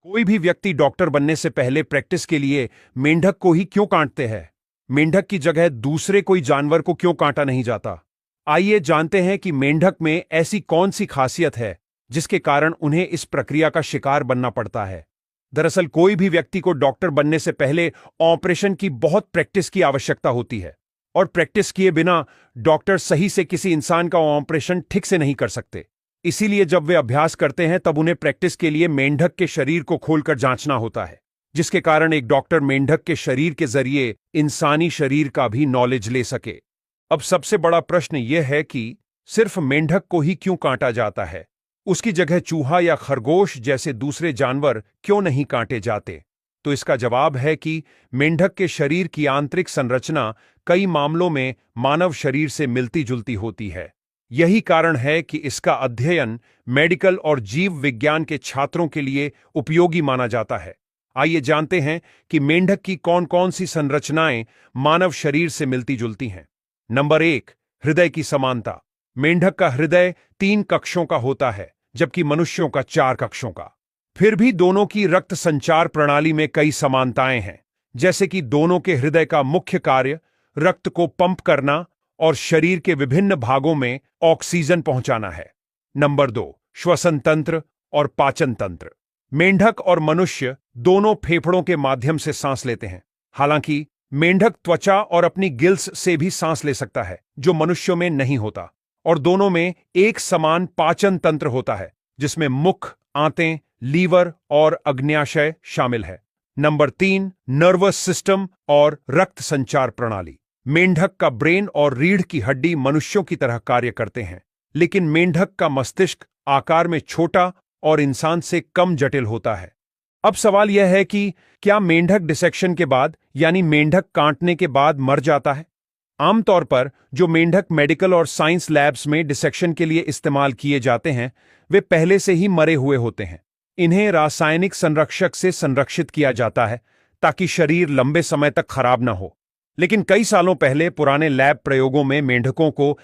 कोई भी व्यक्ति डॉक्टर बनने से पहले प्रैक्टिस के लिए मेंढक को ही क्यों काटते हैं? मेंढक की जगह दूसरे कोई जानवर को क्यों काटा नहीं जाता? आइए जानते हैं कि मेंढक में ऐसी कौन सी खासियत है जिसके कारण उन्हें इस प्रक्रिया का शिकार बनना पड़ता है। दरअसल कोई भी व्यक्ति को डॉक्टर बनने से पहले ऑपरेशन की बहुत प्रैक्टिस की आवश्यकता होती है और प्रैक्टिस किए बिना डॉक्टर सही से किसी इंसान का ऑपरेशन ठीक से नहीं कर सकते। इसीलिए जब वे अभ्यास करते हैं तब उन्हें प्रैक्टिस के लिए मेंढक के शरीर को खोलकर जांचना होता है, जिसके कारण एक डॉक्टर मेंढक के शरीर के जरिए इंसानी शरीर का भी नॉलेज ले सके। अब सबसे बड़ा प्रश्न यह है कि सिर्फ मेंढक को ही क्यों काटा जाता है? उसकी जगह चूहा या खरगोश जैसे दूसरे जानवर क्यों नहीं काटे जाते? तो इसका जवाब है कि मेंढक के शरीर की आंतरिक संरचना कई मामलों में मानव शरीर से मिलती जुलती होती है। यही कारण है कि इसका अध्ययन मेडिकल और जीव विज्ञान के छात्रों के लिए उपयोगी माना जाता है। आइए जानते हैं कि मेंढक की कौन कौन सी संरचनाएं मानव शरीर से मिलती जुलती हैं। नंबर 1, हृदय की समानता। मेंढक का हृदय 3 कक्षों का होता है, जबकि मनुष्यों का 4 कक्षों का। फिर भी दोनों की रक्त संचार प्रणाली में कई समानताएं हैं, जैसे कि दोनों के हृदय का मुख्य कार्य रक्त को पंप करना और शरीर के विभिन्न भागों में ऑक्सीजन पहुंचाना है। नंबर 2, श्वसन तंत्र और पाचन तंत्र। मेंढक और मनुष्य दोनों फेफड़ों के माध्यम से सांस लेते हैं। हालांकि मेंढक त्वचा और अपनी गिल्स से भी सांस ले सकता है, जो मनुष्यों में नहीं होता। और दोनों में एक समान पाचन तंत्र होता है, जिसमें मुख, आंतें, लीवर और अग्न्याशय शामिल है। नंबर 3, नर्वस सिस्टम और रक्त संचार प्रणाली। मेंढक का ब्रेन और रीढ़ की हड्डी मनुष्यों की तरह कार्य करते हैं, लेकिन मेंढक का मस्तिष्क आकार में छोटा और इंसान से कम जटिल होता है। अब सवाल यह है कि क्या मेंढक डिसेक्शन के बाद यानी मेंढक काटने के बाद मर जाता है? आमतौर पर जो मेंढक मेडिकल और साइंस लैब्स में डिसेक्शन के लिए इस्तेमाल किए जाते हैं, वे पहले से ही मरे हुए होते हैं। इन्हें रासायनिक संरक्षक से संरक्षित किया जाता है ताकि शरीर लंबे समय तक खराब न हो। लेकिन कई सालों पहले पुराने लैब प्रयोगों में मेंढकों को